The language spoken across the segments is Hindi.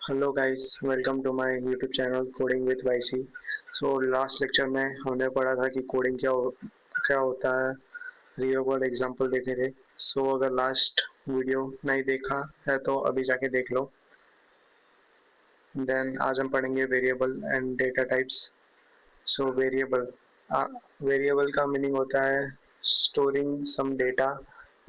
Hello guys, welcome to my YouTube channel coding with YC. So last lecture में हमने पढ़ा था कि कोडिंग क्या होता है, रियल वर्ल्ड एग्जांपल देखे थे। सो अगर लास्ट वीडियो नहीं देखा है तो अभी जाके देख लो। देन आज हम पढ़ेंगे variable and data types. So variable का मीनिंग होता है storing some data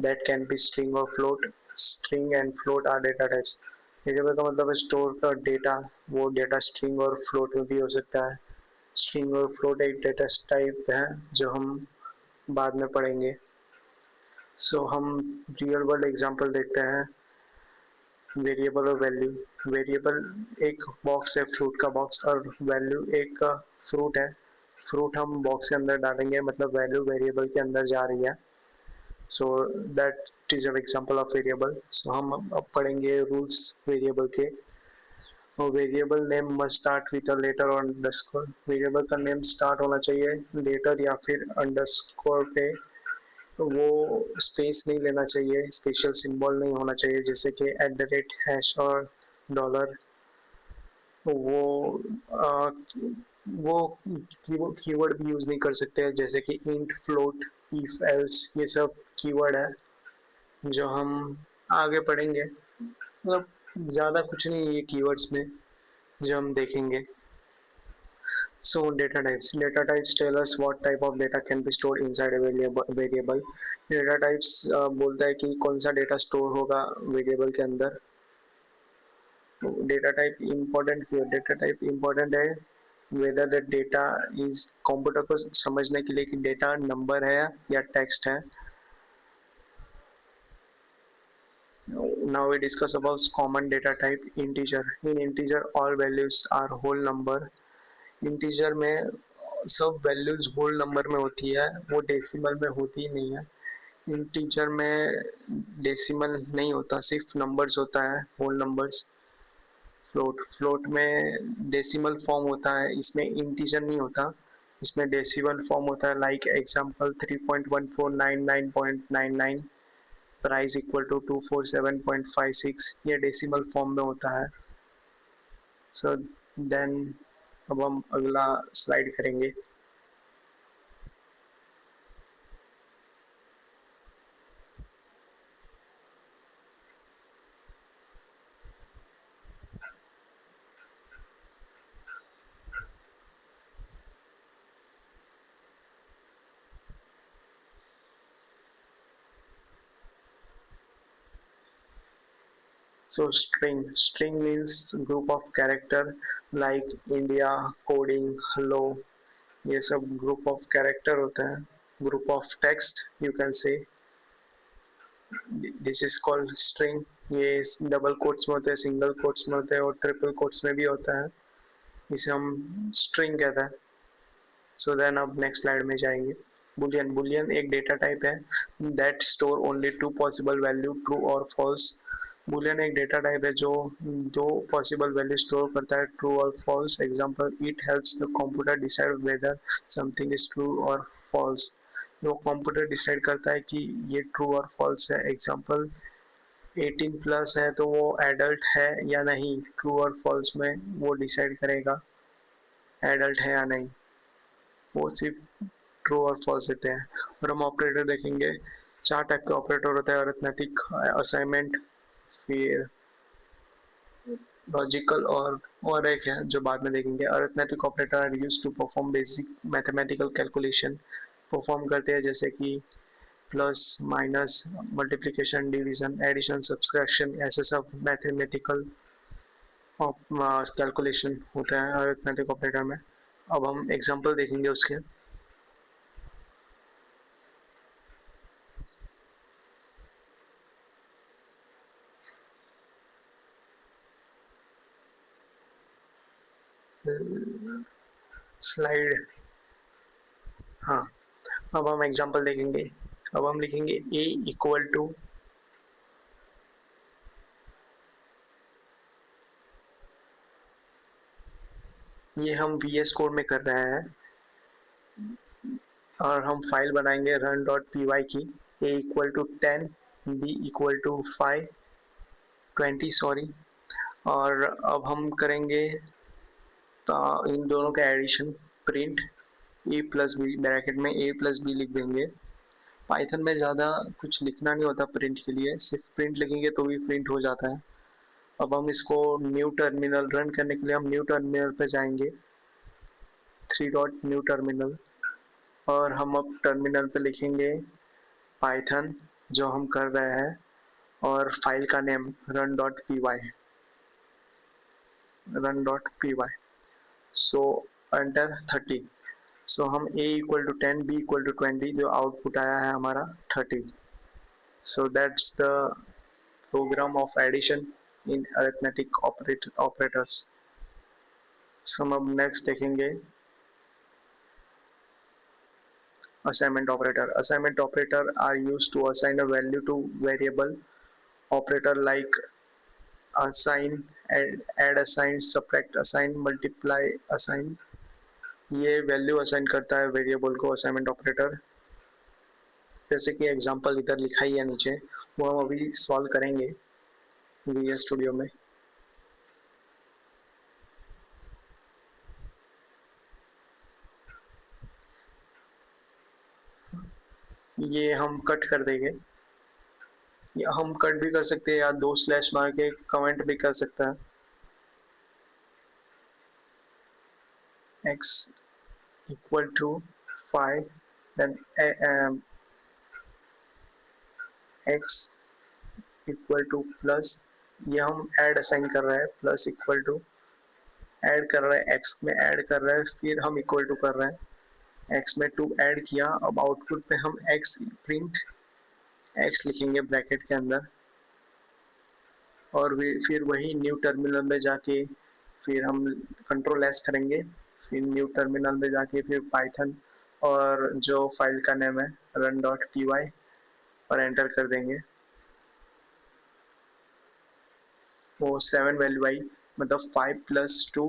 that can be string और float. String and float are data types. Variable का मतलब है स्टोर का डेटा। वो डेटा स्ट्रिंग और फ्लोट में भी हो सकता है। स्ट्रिंग और फ्लोट एक डेटा टाइप है जो हम बाद में पढ़ेंगे। सो हम रियल वर्ल्ड एग्जांपल देखते हैं वेरिएबल और वैल्यू। वेरिएबल एक बॉक्स है, फ्रूट का बॉक्स, और वैल्यू एक फ्रूट है। फ्रूट हम बॉक्स के अंदर डालेंगे, मतलब वैल्यू वेरिएबल के अंदर जा रही है। So that is an example of variable. So हम अब पढ़ेंगे रूल्स वेरिएबल के। और variable name must start with a letter और अंडरस्कोर। वेरिएबल का नेम स्टार्ट होना चाहिए लेटर या फिर अंडरस्कोर पे। तो वो स्पेस नहीं लेना चाहिए, स्पेशल सिंबल नहीं होना चाहिए, जैसे कि @ हैश और डॉलर। वो आ, वो कीवर्ड भी यूज नहीं कर सकते हैं, जैसे कि इंट, फ्लोट, इफ, एल्स। ये सब कीवर्ड है जो हम आगे पढ़ेंगे। मतलब ज़्यादा कुछ नहीं है ये कीवर्ड्स में जो हम देखेंगे। So data types tell us what type of data can be stored inside a variable. Data types बोलता है कि कौन सा डेटा स्टोर होगा वेरिएबल के अंदर। डेटा टाइप इम्पोर्टेंट क्यों? डेटा टाइप इम्पोर्टेंट है whether the data is, computer को समझने के लिए कि डेटा नंबर है या टेक्स्ट है। Now we discuss about common data type, integer. In integer all values are whole number. Integer में सब वैल्यूज होल नंबर में होती है, वो डेसिमल में होती नहीं है। इंटीजर में डेसिमल नहीं होता, सिर्फ नंबर्स होता है, होल नंबर्स। फ्लोट में डेसिमल फॉर्म होता है, इसमें इंटीजर नहीं होता, इसमें डेसिमल फॉर्म होता है। Like example 3.1499.99, price equal to 247.56, ये डेसिमल फॉर्म में होता है। सो देन अब हम अगला स्लाइड करेंगे। So string means group of character like India, coding, hello, ये सब group of character होता है। Group of text you can say, this is called string। ये डबल कोट्स में होते हैं, सिंगल कोट्स में होते हैं और ट्रिपल कोट्स में भी होता है, इसे हम string कहते हैं। So then अब नेक्स्ट स्लाइड में जाएंगे। बुलियन एक डेटा टाइप है that store only two possible value, true और false। बुलियन एक डेटा टाइप है जो दो पॉसिबल वैल्यू स्टोर करता है, ट्रू और false. Example, it helps the computer decide whether something is true और फॉल्स। वो कंप्यूटर डिसाइड करता है कि ये ट्रू और फॉल्स है। एग्जांपल, 18 प्लस है तो वो एडल्ट है या नहीं, ट्रू और फॉल्स में वो डिसाइड करेगा एडल्ट है या नहीं, वो सिर्फ ट्रू और फॉल्स देते हैं। और हम ऑपरेटर देखेंगे, 4 टाइप के ऑपरेटर होते हैं, अरिथमेटिक, असाइनमेंट, फिर लॉजिकल और एक है जो बाद में देखेंगे। Arithmetic operator are used to perform basic mathematical calculation. Perform करते हैं जैसे कि plus, minus, multiplication, division, addition, subtraction, ऐसे सब मैथमेटिकल कैलकुलेशन होता है अरिथमेटिक ऑपरेटर में। अब हम एग्जांपल देखेंगे उसके। स्लाइड, हाँ, अब हम एग्जांपल देखेंगे। अब हम लिखेंगे a इक्वल टू, ये हम VS कोड में कर रहे हैं और हम फाइल बनाएंगे run.py की। a equal to 10, b equal to 5, 20 sorry, और अब हम करेंगे इन दोनों का addition, print a plus b, bracket में ए प्लस बी लिख देंगे। पाइथन में ज़्यादा कुछ लिखना नहीं होता प्रिंट के लिए, सिर्फ प्रिंट लिखेंगे तो भी प्रिंट हो जाता है। अब हम इसको न्यू टर्मिनल रन करने के लिए हम न्यू टर्मिनल पे जाएंगे, 3 डॉट न्यू टर्मिनल, और हम अब टर्मिनल पे लिखेंगे पाइथन जो हम कर रहे हैं, और फाइल का नेम run.py, run.py। सो एंटर 30। सो हम a equal to 10, b equal to 20, जो आउटपुट आया है हमारा 30। So that's the program of addition in arithmetic operators. So हम अब नेक्स्ट देखेंगे assignment operator. Assignment operator are used to assign a value to variable. Operator like assign, add assign, subtract assign, multiply assign, ये वैल्यू असाइन करता है वेरिएबल को असाइनमेंट ऑपरेटर। जैसे कि एग्जांपल इधर लिखा ही है नीचे, वो हम अभी सॉल्व करेंगे VS स्टूडियो में। ये हम कट कर देंगे, या हम कट भी कर सकते हैं या 2 स्लैश मार के कमेंट भी कर सकता है। x equal to 5, then x equal to plus, ये हम ऐड असाइन कर रहे हैं, प्लस इक्वल टू ऐड कर रहे हैं, x में ऐड कर रहे हैं, फिर हम इक्वल टू कर रहे हैं, x में 2 ऐड किया। अब आउटपुट पे हम x प्रिंट x लिखेंगे ब्रैकेट के अंदर, और फिर वही न्यू टर्मिनल में जाके फिर हम कंट्रोल S करेंगे, फिर न्यू टर्मिनल में जाके फिर पाइथन और जो फाइल का नेम है run.py, और एंटर कर देंगे। वो 7 वैल्यू आई, मतलब 5 प्लस 2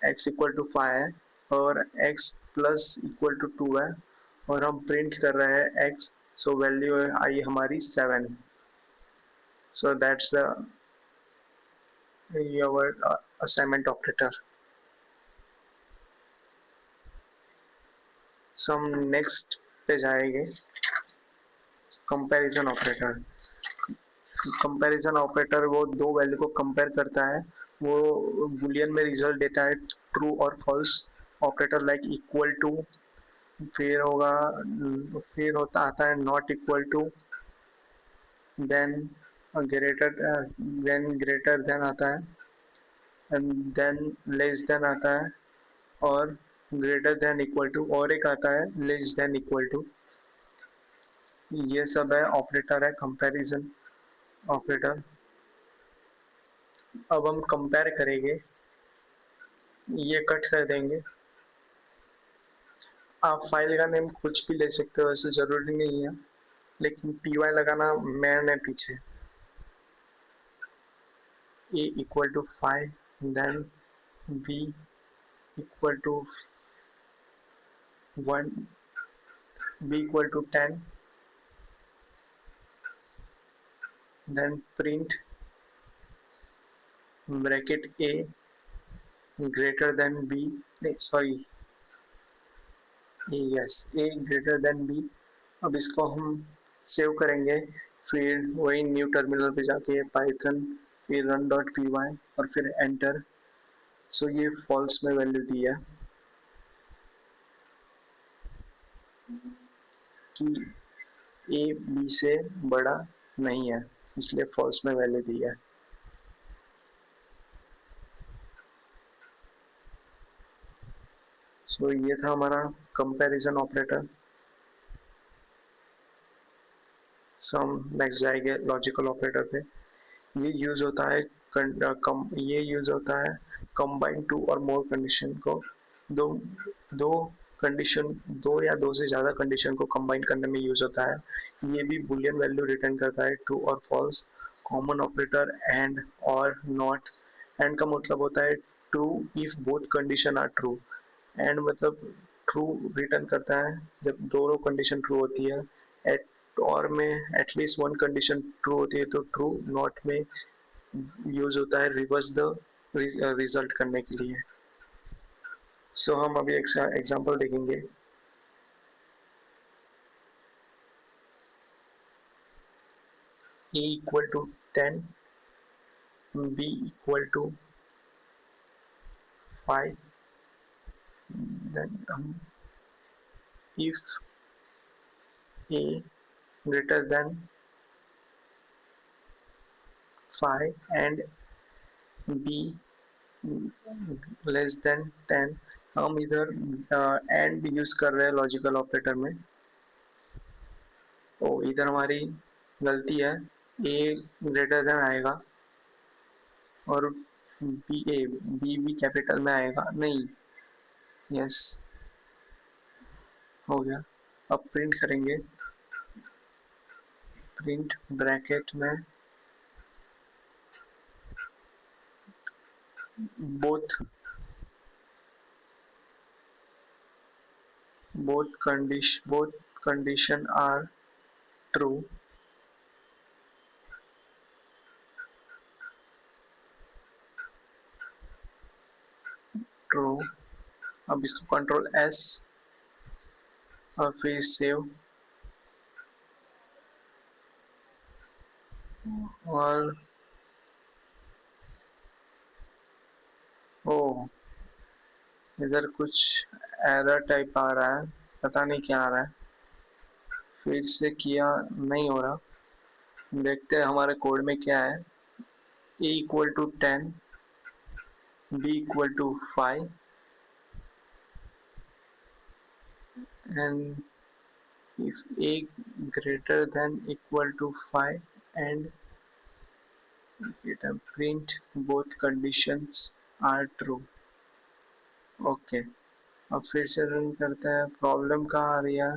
x इक्वल टू 5 है, और x प्लस इक्वल टू 2 है, और हम प्रिंट कर रहे हैं x, सो वैल्यू आई हमारी 7। So that's the your assignment operator. So हम नेक्स्ट पे जाएंगे, कंपैरिजन ऑपरेटर। कंपैरिजन ऑपरेटर वो दो वैल्यू को कंपेयर करता है, वो बुलियन में रिजल्ट देता है ट्रू और false. Operator like equal to, फिर होगा, फिर होता आता है not equal to, then greater, then greater than आता है, एंड देन लेस देन आता है, और ग्रेटर देन इक्वल टू, और एक आता है लेस देन इक्वल टू। ये सब है ऑपरेटर है कंपैरिजन ऑपरेटर। अब हम कंपेयर करेंगे, ये कट कर देंगे। आप फाइल का नेम कुछ भी ले सकते हो, ऐसे जरूरी नहीं है, लेकिन py लगाना मैन है पीछे। a equal to 5, then b equal to 1, b equal to 10, then print bracket a greater than b, नहीं sorry, yes, a greater than b। अब इसको हम सेव करेंगे, फिर वही न्यू टर्मिनल पे जाके पाइथन, फिर run.py, और फिर एंटर। सो ये फॉल्स में वैल्यू दी है कि a b से बड़ा नहीं है, इसलिए फॉल्स में वैल्यू दी है। सो ये था हमारा कंपैरिजन ऑपरेटर। सो हम नेक्स्ट जाएंगे लॉजिकल ऑपरेटर पे। ये यूज होता है ये यूज होता है कंबाइन टू और मोर कंडीशन को, दो कंडीशन, दो या दो से ज़्यादा कंडीशन को कंबाइन करने में यूज होता है। ये भी बुलियन वैल्यू रिटर्न करता है, ट्रू और फॉल्स। कॉमन ऑपरेटर एंड और नॉट। एंड का मतलब होता है true if both condition are true. And मतलब ट्रू रिटर्न करता है जब दोनों कंडीशन ट्रू होती है। एट और में एटलीस्ट वन कंडीशन ट्रू होती है तो ट्रू, नॉट में यूज होता है रिवर्स द रिजल्ट करने के लिए। सो हम अभी एग्जांपल देखेंगे। a equal to 10, b equal to 5, then if a greater than 5 and b less than 10, हम इधर एंड यूज कर रहे हैं लॉजिकल ऑपरेटर में। तो इधर हमारी गलती है, ए ग्रेटर देन आएगा और बी भी कैपिटल में आएगा नहीं। यस, हो गया। अब प्रिंट करेंगे, प्रिंट ब्रैकेट में both condition are true, true. अब इसको कंट्रोल एस और फिर सेव, और ओ इधर कुछ एरर टाइप आ रहा है, पता नहीं क्या आ रहा है। फिर से किया नहीं हो रहा, देखते हैं हमारे कोड में क्या है। a equal to 10, b equal to 5 and if a greater than equal to 5 and print both conditions are true। Okay, अब फिर से रन करते हैं। प्रॉब्लम कहाँ आ रही है?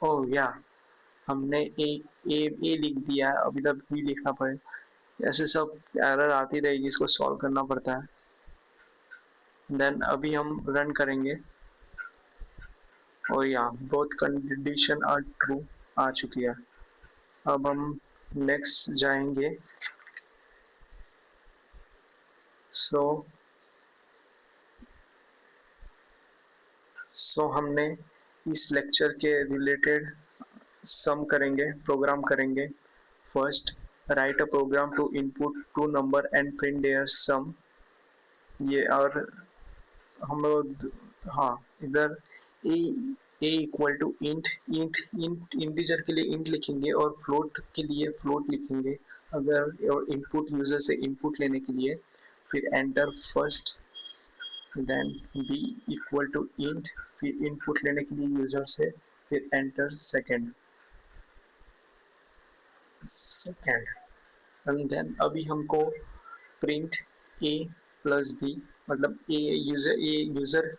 ओह या, हमने ए लिख दिया है, अभी तक बी लिखना पड़ेगा। ऐसे सब एरर आती रहेगी, इसको सॉल्व करना पड़ता है। देन अभी हम रन करेंगे और या बोथ कंडीशन आर ट्रू आ चुकी है। अब हम नेक्स्ट जाएंगे। सो हमने इस लेक्चर के रिलेटेड सम करेंगे, प्रोग्राम करेंगे। First, write a program to input two number and print their sum. ये और हम लोग हाँ इधर a equal to int integer के लिए इंट लिखेंगे और फ्लोट के लिए फ्लोट लिखेंगे, अगर और इनपुट यूजर से इनपुट लेने के लिए। फिर enter first, then b equal to int, फिर इनपुट लेने के लिए यूजर से, फिर एंटर सेकेंड एंड देन अभी हमको प्रिंट ए प्लस बी, मतलब ए यूजर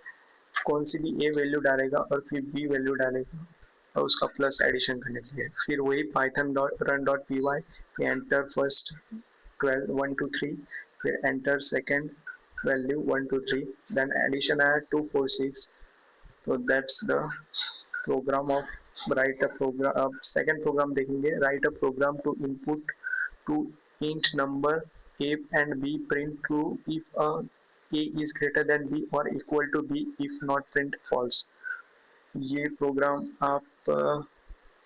कौन सी भी ए वैल्यू डालेगा और फिर बी वैल्यू डालेगा और उसका प्लस एडिशन करने के लिए। फिर वही Python run dot p y, फिर एंटर फर्स्ट 12 1 2 3, फिर enter second value 1 2 3, then addition आया 2 4 6। तो that's the program of write a program. अब सेकेंड प्रोग्राम देखेंगे, write a program to input two int number a and b, print true if a is greater than b or equal to b, if not print false। ये प्रोग्राम आप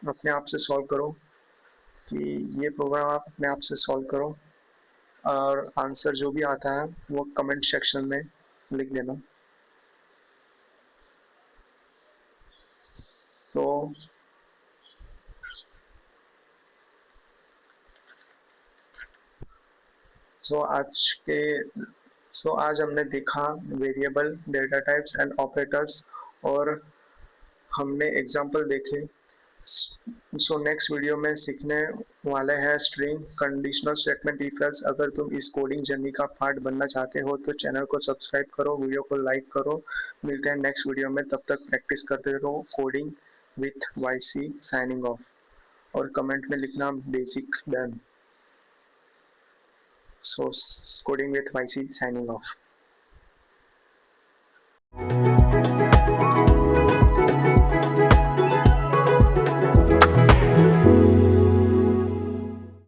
अपने आप से सॉल्व करो, कि ये प्रोग्राम आप अपने आप से सॉल्व करो और आंसर जो भी आता है वो कमेंट सेक्शन में लिख देना। सो आज हमने देखा variable, data types and operators, और हमने एग्जांपल देखे। सो नेक्स्ट वीडियो में सीखने वाले हैं string, conditional statement, if else. अगर तुम इस कोडिंग जर्नी का पार्ट बनना चाहते हो तो चैनल को सब्सक्राइब करो, वीडियो को लाइक करो। मिलते हैं नेक्स्ट वीडियो में, तब तक प्रैक्टिस करते रहो। Coding with YC signing off, और कमेंट में लिखना basic done. So coding with YC signing off.